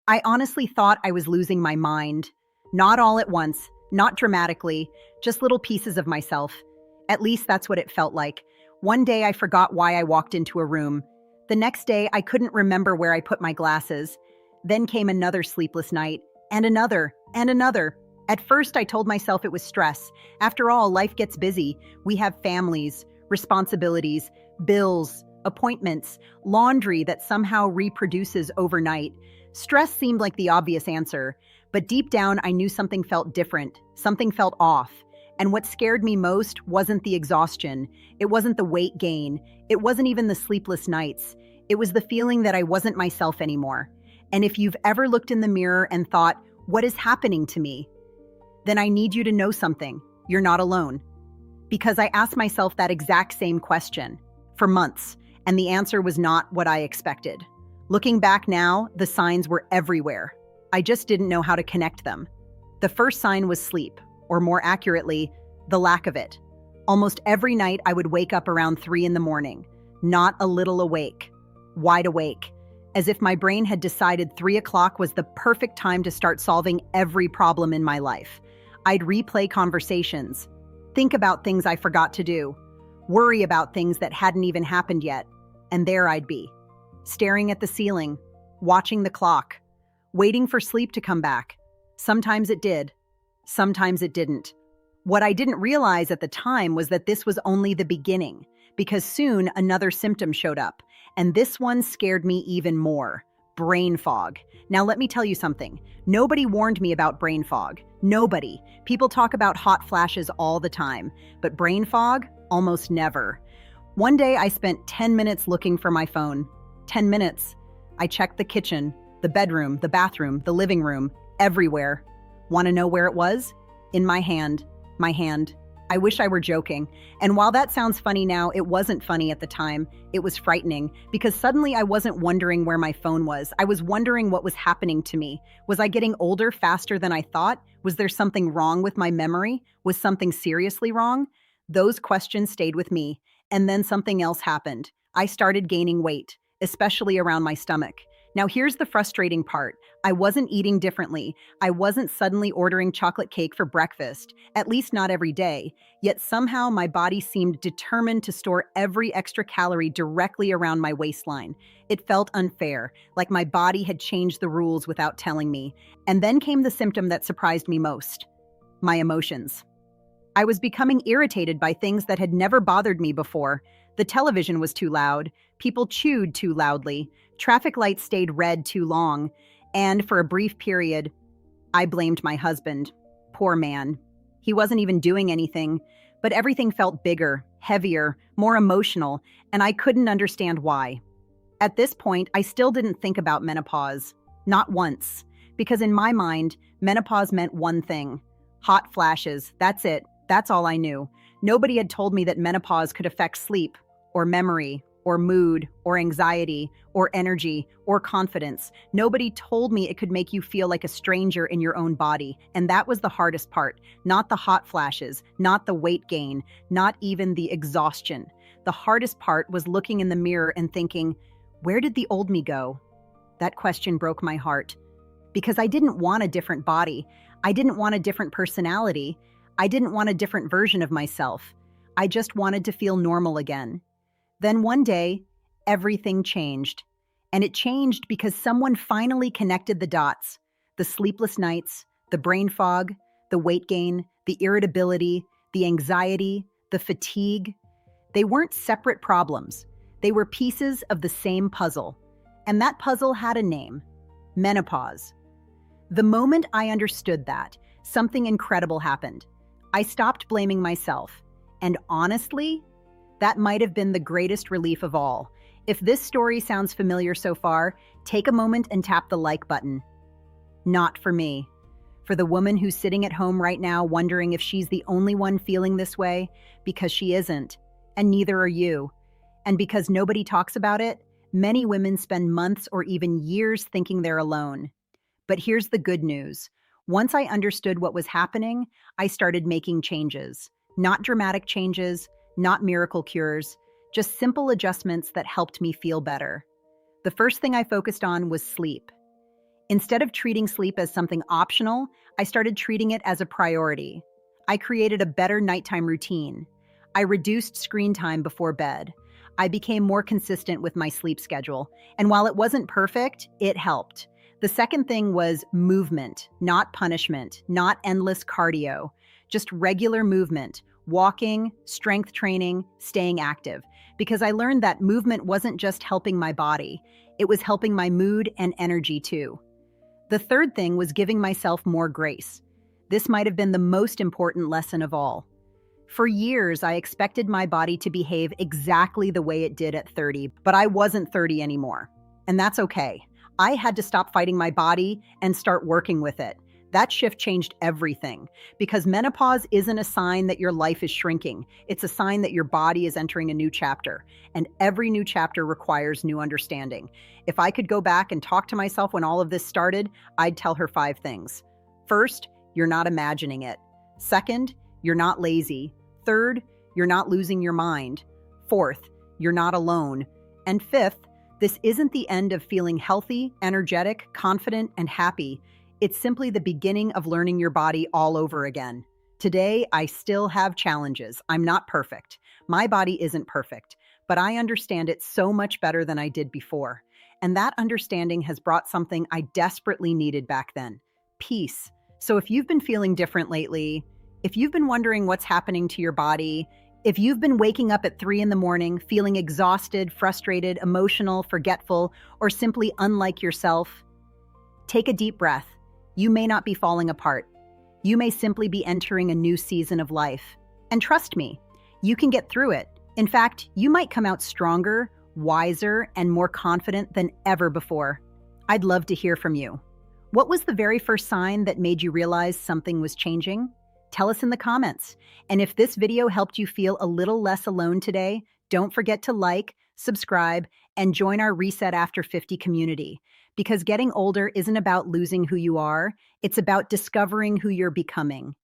I honestly thought I was losing my mind. Not all at once, not dramatically, just little pieces of myself. At least that's what it felt like. One day I forgot why I walked into a room. The next day I couldn't remember where I put my glasses. Then came another sleepless night, and another, and another. At first I told myself it was stress. After all, life gets busy. We have families, responsibilities, bills, appointments, laundry that somehow reproduces overnight. Stress seemed like the obvious answer, but deep down I knew something felt different, something felt off. And what scared me most wasn't the exhaustion, it wasn't the weight gain, it wasn't even the sleepless nights. It was the feeling that I wasn't myself anymore. And if you've ever looked in the mirror and thought, "What is happening to me?" then I need you to know something. You're not alone. Because I asked myself that exact same question for months, and the answer was not what I expected. Looking back now, the signs were everywhere. I just didn't know how to connect them. The first sign was sleep, or more accurately, the lack of it. Almost every night I would wake up around 3 in the morning, not a little awake, wide awake, as if my brain had decided 3 o'clock was the perfect time to start solving every problem in my life. I'd replay conversations, think about things I forgot to do, worry about things that hadn't even happened yet, and there I'd be, staring at the ceiling, watching the clock, waiting for sleep to come back. Sometimes it did, sometimes it didn't. What I didn't realize at the time was that this was only the beginning, because soon another symptom showed up, and this one scared me even more: brain fog. Now let me tell you something. Nobody warned me about brain fog. Nobody. People talk about hot flashes all the time, but brain fog? Almost never. One day I spent 10 minutes looking for my phone. 10 minutes. I checked the kitchen, the bedroom, the bathroom, the living room, everywhere. Want to know where it was? In my hand. My hand. I wish I were joking. And while that sounds funny now, it wasn't funny at the time. It was frightening, because suddenly I wasn't wondering where my phone was. I was wondering what was happening to me. Was I getting older faster than I thought? Was there something wrong with my memory? Was something seriously wrong? Those questions stayed with me. And then something else happened. I started gaining weight, especially around my stomach. Now here's the frustrating part. I wasn't eating differently. I wasn't suddenly ordering chocolate cake for breakfast, at least not every day. Yet somehow my body seemed determined to store every extra calorie directly around my waistline. It felt unfair, like my body had changed the rules without telling me. And then came the symptom that surprised me most: my emotions. I was becoming irritated by things that had never bothered me before. The television was too loud, people chewed too loudly, traffic lights stayed red too long, and for a brief period, I blamed my husband. Poor man. He wasn't even doing anything, but everything felt bigger, heavier, more emotional, and I couldn't understand why. At this point, I still didn't think about menopause. Not once. Because in my mind, menopause meant one thing: hot flashes. That's it. That's all I knew. Nobody had told me that menopause could affect sleep, or memory, or mood, or anxiety, or energy, or confidence. Nobody told me it could make you feel like a stranger in your own body. And that was the hardest part. Not the hot flashes, not the weight gain, not even the exhaustion. The hardest part was looking in the mirror and thinking, where did the old me go? That question broke my heart. Because I didn't want a different body. I didn't want a different personality. I didn't want a different version of myself. I just wanted to feel normal again. Then one day, everything changed. And it changed because someone finally connected the dots. The sleepless nights, the brain fog, the weight gain, the irritability, the anxiety, the fatigue. They weren't separate problems. They were pieces of the same puzzle. And that puzzle had a name: menopause. The moment I understood that, something incredible happened. I stopped blaming myself. And honestly, that might have been the greatest relief of all. If this story sounds familiar so far, take a moment and tap the like button. Not for me. For the woman who's sitting at home right now wondering if she's the only one feeling this way, because she isn't, and neither are you. And because nobody talks about it, many women spend months or even years thinking they're alone. But here's the good news. Once I understood what was happening, I started making changes. Not dramatic changes, not miracle cures, just simple adjustments that helped me feel better. The first thing I focused on was sleep. Instead of treating sleep as something optional, I started treating it as a priority. I created a better nighttime routine. I reduced screen time before bed. I became more consistent with my sleep schedule. And while it wasn't perfect, it helped. The second thing was movement, not punishment, not endless cardio, just regular movement, walking, strength training, staying active. Because I learned that movement wasn't just helping my body, it was helping my mood and energy too. The third thing was giving myself more grace. This might have been the most important lesson of all. For years, I expected my body to behave exactly the way it did at 30, but I wasn't 30 anymore. And that's okay. I had to stop fighting my body and start working with it. That shift changed everything because menopause isn't a sign that your life is shrinking. It's a sign that your body is entering a new chapter, and every new chapter requires new understanding. If I could go back and talk to myself when all of this started, I'd tell her 5 things. First, you're not imagining it. Second, you're not lazy. Third, you're not losing your mind. Fourth, you're not alone. And fifth, this isn't the end of feeling healthy, energetic, confident, and happy. It's simply the beginning of learning your body all over again. Today, I still have challenges. I'm not perfect. My body isn't perfect, but I understand it so much better than I did before. And that understanding has brought something I desperately needed back then: peace. So if you've been feeling different lately, if you've been wondering what's happening to your body, if you've been waking up at 3 in the morning, feeling exhausted, frustrated, emotional, forgetful, or simply unlike yourself, take a deep breath. You may not be falling apart. You may simply be entering a new season of life. And trust me, you can get through it. In fact, you might come out stronger, wiser, and more confident than ever before. I'd love to hear from you. What was the very first sign that made you realize something was changing? Tell us in the comments. And if this video helped you feel a little less alone today, don't forget to like, subscribe, and join our Reset After 50 community. Because getting older isn't about losing who you are, it's about discovering who you're becoming.